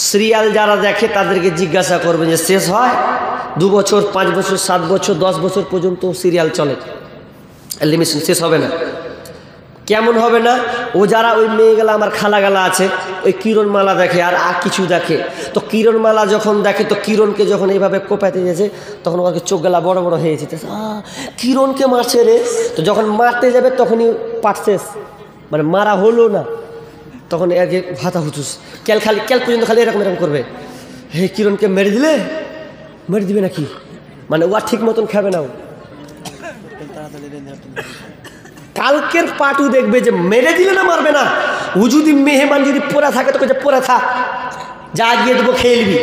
Serial যারা দেখে তাদেরকে জিজ্ঞাসা করবেন যে শেষ হয় 2 বছর 5 বছর 7 বছর 10 বছর পর্যন্ত সিরিয়াল চলে, এলিমিনেশন শেষ হবে না। কেমন হবে না? ও যারা ওই মেয়েগুলা আমার খালাগালা আছে ওই কিরণমালা দেখে আর কিছু দেখে, তো কিরণমালা যখন দেখে তো কিরণকে যখন এইভাবে কোপাতে গেছে তখন ওকে চোখ গেলা বড় বড় হয়ে যেতে, কিরণকে মারছে রে। তো যখন মারতে যাবে তখনই পাট শেষ, মানে মারা হলো না, তখন এর ভাতা হুচুস ক্যাল পর্যন্ত খালি এরকম এরকম করবে, হে কিরণকে মেরে দিবে নাকি, মানে ও আর ঠিক মতন খাবে না। ও কালকের পাটু দেখবে যে মেরে দিলে না মারবে না, ও যদি মেহমান যদি পড়া থাকে তোকে যে পড়া থাক, যা গিয়ে দেবো খেয়ে নিবি।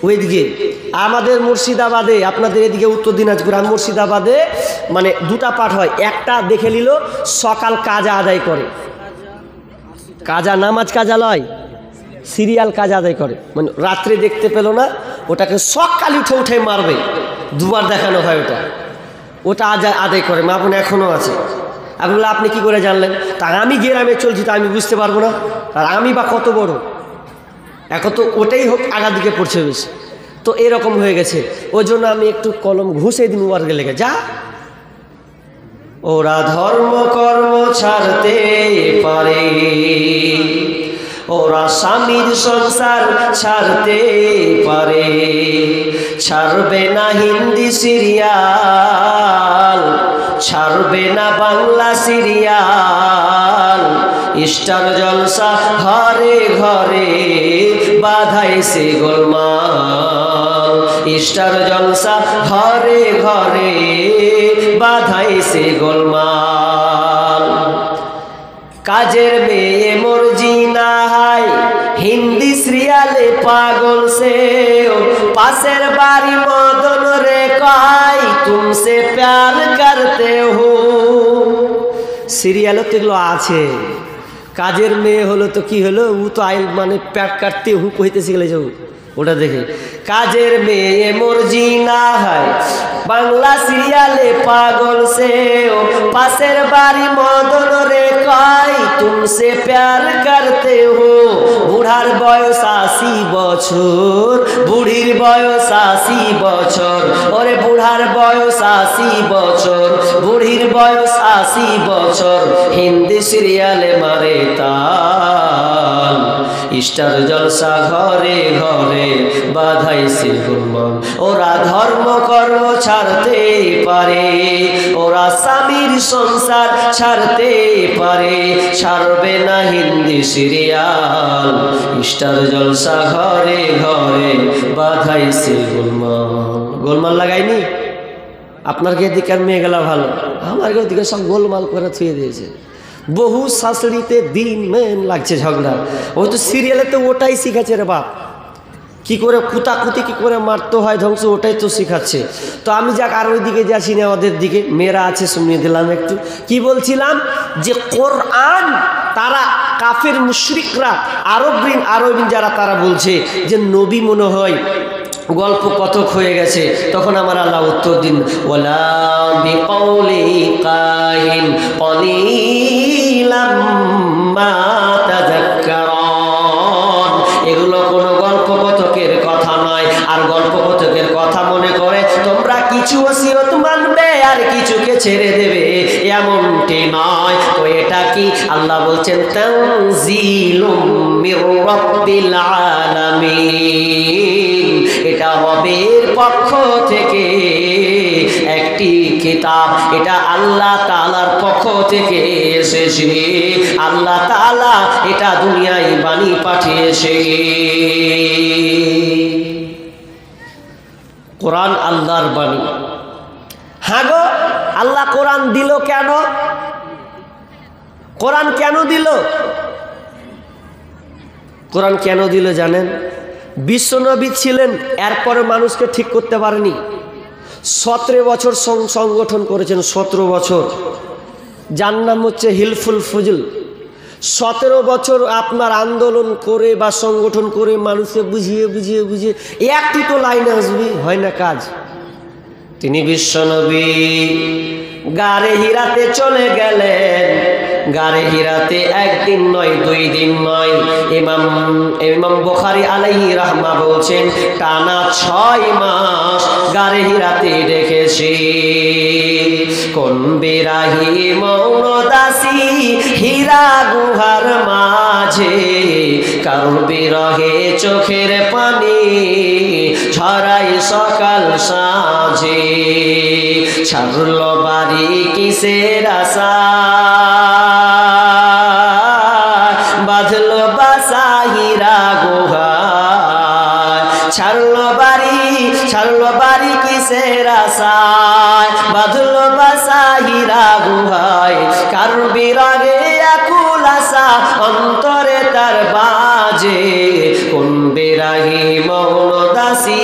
ওইদিকে আমাদের মুর্শিদাবাদে, আপনাদের এদিকে উত্তর দিনাজপুর, আর মুর্শিদাবাদে মানে 2টা পাঠ হয়। একটা দেখে নিল সকাল কাজা আদায় করে, কাজা নামাজ কাজা লয়, সিরিয়াল কাজা আদায় করে, মানে রাত্রে দেখতে পেল না ওটাকে সকাল উঠে মারবে, 2বার দেখানো হয় ওটা আদায় করে। মা বোন এখনও আছে। আপনারা আপনি কি করে জানলেন? তা আমি গ্রামে চলছি তা আমি বুঝতে পারবো না, আর আমি বা কত বড়, এখন তো ওটাই হোক আগার দিকে পড়ছে বেশি, তো এরকম হয়ে গেছে। ওই জন্য আমি একটু কলম ঘুষে দিন ওয়ার্গে লেগে যা। ওরা ধর্ম কর্ম ছাড়তে পারে, ওরা স্বামীর সংসার ছাড়তে পারে, ছাড়বে না হিন্দি সিরিয়াল, ছাড়বে না বাংলা সিরিয়াল, স্টার জলসা ঘরে ঘরে বাধাইছে গোলমাল, স্টার জলসা ঘরে ঘরে বাধাইছে গোলমাল। কাজের মেয়ে মর্জি না হয় হিন্দি সিরিয়ালে পাগল সে, পাশের বাড়ি মদন রে কয় তুমসে প্যার করতে হো। সিরিয়ালও তো এগুলো আছে। কাজের মেয়ে হলো তো কি হলো, ও তো আইল মানে প্যাট কাটতে হু কইতেছে গেলে যাও ওটা দেখে। কাজের মেয়ে মর্জি না হয় বাংলা সিরিয়ালে পাগল সে, পাশের বাড়ি মদন রে কয় তুমসে প্যার করতে হো। বুড়ার বয়স 80 বছর, বুড়ির বয়স 80 বছর, ওরে বুড়ার বয়স 80 বছর, বুড়ির বয়স 80 বছর, হিন্দি সিরিয়ালে মারে তাল, স্টার জলসা ঘরে ঘরে বাধাইছে গোলমাল। ওরা ধর্ম কর্ম ছাড়তে পারে, ওরা স্বামীর সংসার ছাড়তে পারে, ছাড়বে না হিন্দি সিরিয়াল, স্টার জলসা ঘরে ঘরে বাধাইছে গোলমাল। গোলমাল লাগাইনি? আপনার এদিকার মেয়ে গেলা ভালো, আমার ওদিকে সব গোলমাল করে থুয়ে দিয়েছে। বহু শাশুড়িতে দিন মেন লাগছে ঝগড়া, ওই তো সিরিয়ালে তো ওটাই শিখাচ্ছে রে বাপ, কি করে কুতাকুতি কি করে মারতে হয় ধ্বংস, ওটাই তো শিখাচ্ছে। তো আমি যাক আর ওই দিকে যাচ্ছি না, আমাদের দিকে মেয়েরা আছে শুনিয়ে দিলাম একটু। কি বলছিলাম যে কোরআন তারা কাফের মুশরিকরা আরবিন যারা তারা বলছে যে নবী মনে হয় গল্প কথক হয়ে গেছে। তখন আমার আল্লাহ উত্তর দিন ওয়ালা বিকাউলি কাহিন কলিলাম মা তাযাক্কারুন, এগুলো কোনো গল্প কথকের কথা নয়। আর গল্প কথকের কথা মনে করে তোমরা কিছু ওসিয়ত মানবে আর কিছুকে ছেড়ে দেবে, এমনটি নয়। তো এটা কি? আল্লাহ বলছেন তানজিলুম মির রাব্বিল আলামিন, এটা রবের পক্ষ থেকে একটি কিতাব, এটা আল্লাহ তাআলার পক্ষ থেকে এসেছে। আল্লাহ তাআলা এটা দুনিয়ায় বাণী পাঠিয়েছে। কোরআন আল্লাহর বাণী। হ্যাঁ গো, আল্লাহ কোরআন দিল কেন? কোরআন কেন দিল? কোরআন কেন দিল জানেন? বিশ্বনবী ছিলেন, এরপরে মানুষকে ঠিক করতে পারেনি। 17 বছর সংগঠন করেছেন, 17 বছর, যার নাম হচ্ছে হিলফুল ফুজুল। 17 বছর আপনার আন্দোলন করে বা সংগঠন করে মানুষকে বুঝিয়ে বুঝিয়ে বুঝিয়ে একটি তো লাইনে আসবি, হয় না কাজ। তিনি বিশ্বনবী গারে হিরাতে চলে গেলেন, গারে হিরাতে একদিন নয়, 2 দিন নয়। ইমাম বুখারী আলাইহি রাহমা বলছেন টানা 6 মাস গারে হিরাতে রেখেছি। কোন বিরাহি মৌন দাসী হীরা গুহার মাঝে, কারো বিরহে চোখের পানি ছড়াই সকাল সাঁঝে। ছাড়ল বাড়ি কিসের আশা, বাঁধল বাসা হীরা গুহায়। ছাড়ল বাড়ি কিসের আশায়, বাঁধল বাসা হীরা গুহায়। কার বিরহে আকুল আশা অন্তরে তার বাজে, কোন বিরাহি মৌন দাসী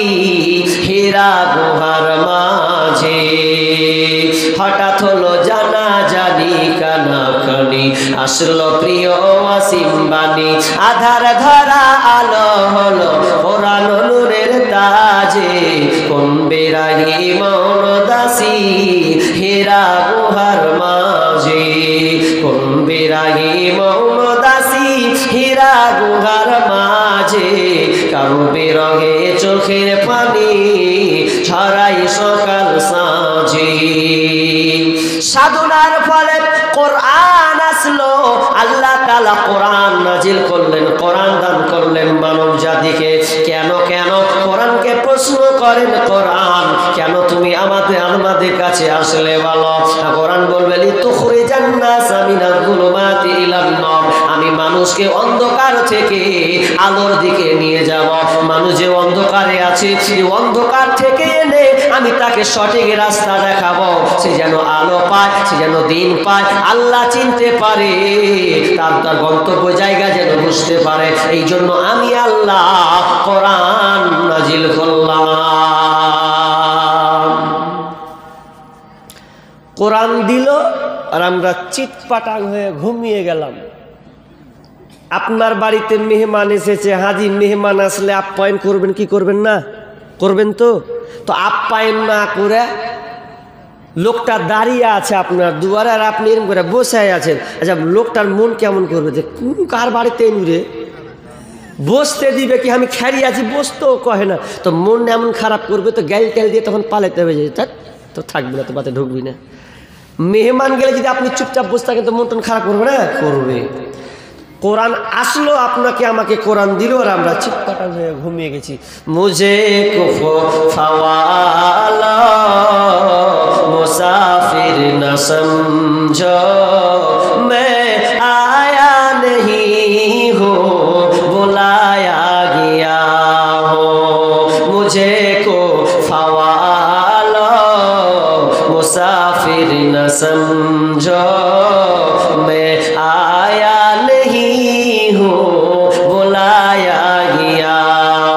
হীরা গুহার মাঝে। হঠাৎ হলো জানা জানি কানাকানি, আসলো প্রিয় ওয়াসিম বাণী। আধার ধরা আলো হলো কোরআন নূরের তাজে, কোন বিরাহি মৌন দাসী হীরা গুহার মাঝে। কোন বিরাহি মৌন দাসী হীরা গুহার মাঝে, কারো বিরহে চোখের পানি ছড়াই সকাল সাঁঝে। সাধনার ফলে কোরআন আসলো, আল্লাহ তাআলা কোরআন নাজিল করলেন, কোরআন দান করলেন মানব জাতিকে। কেন কোরআনকে প্রশ্ন করেন, কোরআন কেন তুমি আমাদের কাছে আসলে বলো? কোরআন বলবে লিতুখরিজান নাস মিনাজ যুলুমাতি ইলান নূর, আমি মানুষকে অন্ধকার থেকে আলোর দিকে নিয়ে যাব। মানুষ যে অন্ধকারে আছে, সেই অন্ধকার থেকে এনে আমি তাকে সঠিক রাস্তা দেখাবো। সে যেন আলো পায়, সে যেন দিন পায়, আল্লাহ চিনতে পারে, তার গন্তব্য জায়গা যেন বুঝতে পারে। এই জন্য আমি আল্লাহ কোরআন নাজিল করলাম। কোরআন দিল আর আমরা চিৎপাটাং হয়ে ঘুমিয়ে গেলাম। আপনার বাড়িতে মেহমান এসেছে, হাজি মেহমান আসলে আপ্যায়ন করবেন কি করবেন না? করবেন তো আপ্যায়ন না করে লোকটা দাঁড়িয়ে আছে আপনার দুয়ারে আর আপনি এরকম করে বসে আছেন। আচ্ছা, লোকটার মন কেমন করবে যে কার বাড়িতে এনুরে বসতে দিবে কি, আমি খেয়ে আছি বসতেও কহে না, তো মন এমন খারাপ করবে, তো গ্যাল ট্যাল দিয়ে তখন পালাতে হবে যে তো থাকবি না, তো বাতে ঢুকবি না। মেহমান গেলে যদি আপনি চুপচাপ বসে থাকেন তো মন টন খারাপ করবে না? করবে। কোরআন আসলো, আপনাকে আমাকে কোরআন দিল আর আমরা চিৎকার হয়ে ঘুমিয়ে গেছি। মুঝে কুফো ফাওয়ালা মুসাফির না সমঝো, मैं आया नहीं हूँ बुलाया गया हूँ। मुझे को फवाला मुसाफिर न समझो, मैं आया नहीं हूँ बुलाया गया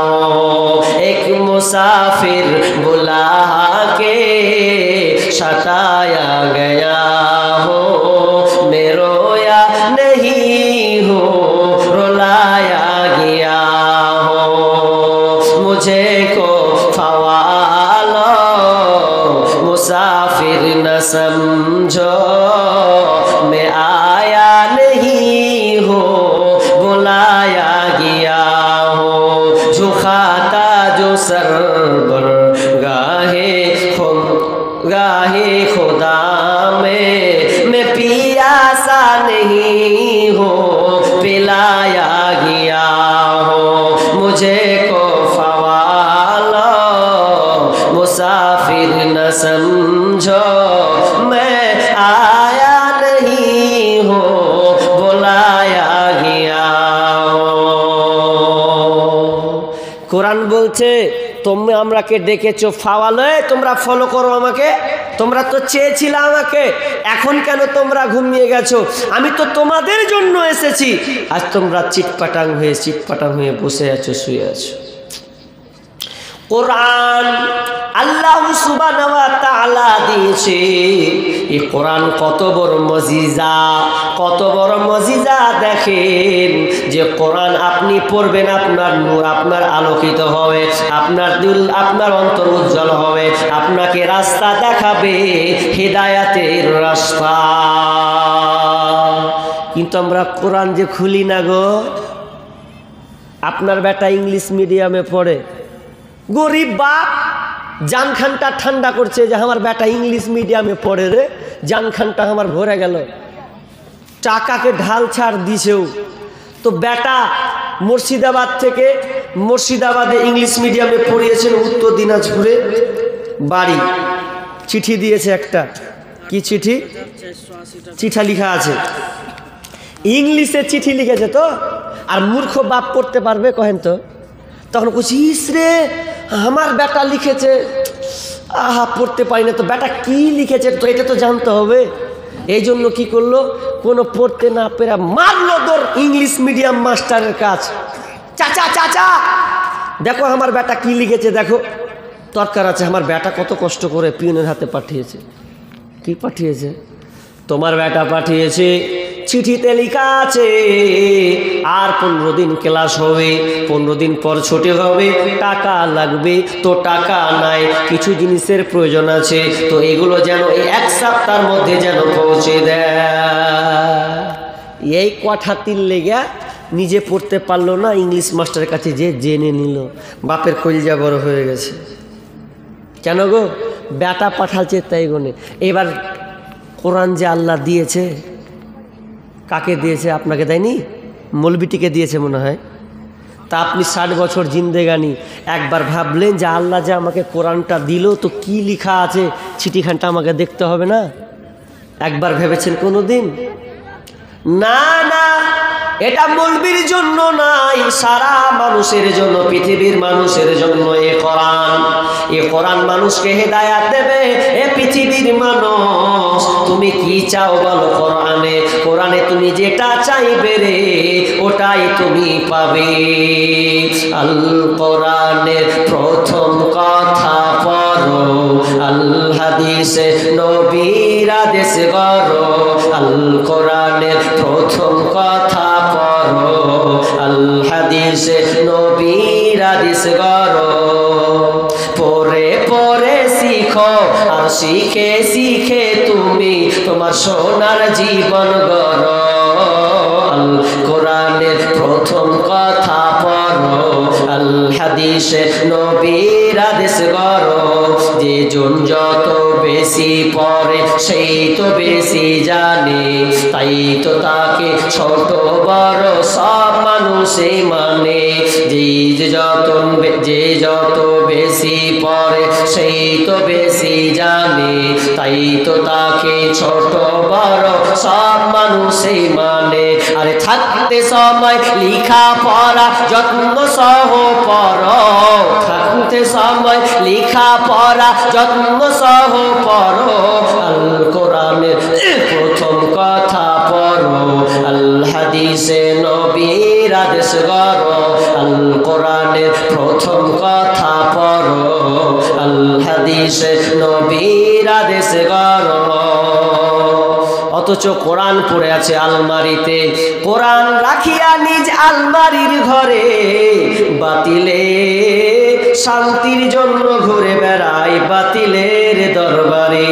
हूँ। एक मुसाफिर बुला के सताया गया हो, मैं रोया नहीं हूँ रुलाया गया हो। मुझे को फवालो मुसाफिर न समझो, मैं आया नहीं हूँ बुलाया गया हो। झुकाता जो सर पर गाहे खुदा में, मैं पियासा नहीं हूँ पिलाया गया हो। मुझे को फवालो मुसाफिर न समझो, मैं आया नहीं हूँ बुलाया गया हो। कुरान बोलছে তোমরা আমরাকে ডেকেছো ফাওয়ালে, তোমরা ফলো করো আমাকে, তোমরা তো চেয়েছিলে আমাকে, এখন কেন তোমরা ঘুমিয়ে গেছো? আমি তো তোমাদের জন্য এসেছি, আজ তোমরা চিৎপাটাং হয়ে বসে আছো, শুয়ে আছো। কোরআন আল্লাহ সুবহানাহু ওয়া তাআলা দিয়েছে। এই কোরআন কত বড় মুজিজা, কত বড় মুজিজা দেখেন, যে কোরআন আপনি পড়বেন, আপনার নূর আপনার আলোকিত হবে, আপনার দিল আপনার অন্তর উজ্জ্বল হবে, আপনাকে রাস্তা দেখাবে, হিদায়াতের রাস্তা। কিন্তু আমরা কোরআন যে খুলি না গো। আপনার বেটা ইংলিশ মিডিয়ামে পড়ে, গরিব বাপ জানখানটা ঠান্ডা করছে যে আমার বেটা ইংলিশ মিডিয়ামে পড়ে রে, জানখানটা আমার ভরে গেল, টাকাকে ঢাল ছাড় দিছেও। তো বেটা মুর্শিদাবাদ থেকে, মুর্শিদাবাদে ইংলিশ মিডিয়ামে পড়িয়েছেন, উত্তর দিনাজপুরে বাড়ি, চিঠি দিয়েছে একটা, কি চিঠি, চিঠা লিখা আছে, ইংলিশে চিঠি লিখেছে তো। আর মূর্খ বাপ পড়তে পারবে কহেন তো? তখন বলছিস রে আমার বেটা লিখেছে, আহা পড়তে পারি না, তো বেটা কি লিখেছে তো এটা তো জানতে হবে। এই জন্য কি করলো, কোনো পড়তে না পেরা মারলো তোর ইংলিশ মিডিয়াম মাস্টারের কাজ, চাচা চাচা দেখো আমার বেটা কি লিখেছে, দেখো দরকার আছে। আমার বেটা কত কষ্ট করে পিয়নের হাতে পাঠিয়েছে। কি পাঠিয়েছে? তোমার বেটা পাঠিয়েছে, চিঠিতে লেখা আছে আর 15 দিন ক্লাস হবে, 15 দিন পর ছুটি হবে, টাকা লাগবে, তো টাকা নাই, কিছু জিনিসের প্রয়োজন আছে, তো এগুলো যেন এই 1 সপ্তাহের মধ্যে যেন পৌঁছে দেয়। এই কথা তিল লেগা নিজে পড়তে পারলো না, ইংলিশ মাস্টারের কাছে যে জেনে নিল, বাপের কলিজা বড় হয়ে গেছে। কেন গো? বেটা পাঠাচ্ছে তাই গনে। এবার কোরআন যে আল্লাহ দিয়েছে, কাকে দিয়েছে? আপনাকে দেয়নি, মৌলবিটিকে দিয়েছে মনে হয়। তা আপনি 60 বছর জিন্দেগানি একবার ভাবলেন যে আল্লাহ যে আমাকে কোরআনটা দিল, তো কি লেখা আছে চিঠিখানটা আমাকে দেখতে হবে না? একবার ভেবেছেন কোনো দিন? না না, এটা মৌলবীর জন্য নাই, সারা মানুষের জন্য, পৃথিবীর মানুষের জন্য এ কোরআন মানুষকে হেদায়াত দেবে। এ পৃথিবীর মানুষ, তুমি কি চাও বলো কোরআনে? কোরআনে তুমি যেটা চাইবে রে ওটাই তুমি পাবে। আল কোরআনের প্রথম কথা পড়ো, আল হাদিসে নবীর আদেশ করো। আল কোরআনের প্রথম কথা পড়ো, আল হাদিসে নবীর আদেশ করো। পরে পরে শিখো, আর শিখে শিখে তুমি তোমার সোনার জীবন গড়ো। আল কোরআনের প্রথম কথা পড়ো, আল হাদিসে নবীর আদেশ করো। যে জন যত বেশি পড়ে সেই তো বেশি জানে, তাই তো তাকে ছোট বড় সব মানুষে মানে। যে যত বেশি পড়ে সেই তো বেশি জানে, তাই তো তাকে ছোট বড় সব মানুষে মানে। আরে থাকতে সময় লিখা পড়া যত্ন সহ পড়ো, থাকতে সময় লিখা পড়া যত্ন সহ পড়ো। আল কোরআনের প্রথম কথা পড়ো, আল হাদিসে নবীর আদেশ করো। আল কোরআনের প্রথম কথা পড়ো, আল হাদিসে নবীর আদেশ করো। অথচ কোরআন পড়ে আছে আলমারিতে, কোরআন রাখিয়া নিজ আলমারির ঘরে, বাতিলে শান্তির জন্য ঘুরে বেড়াই বাতিলের দরবারে।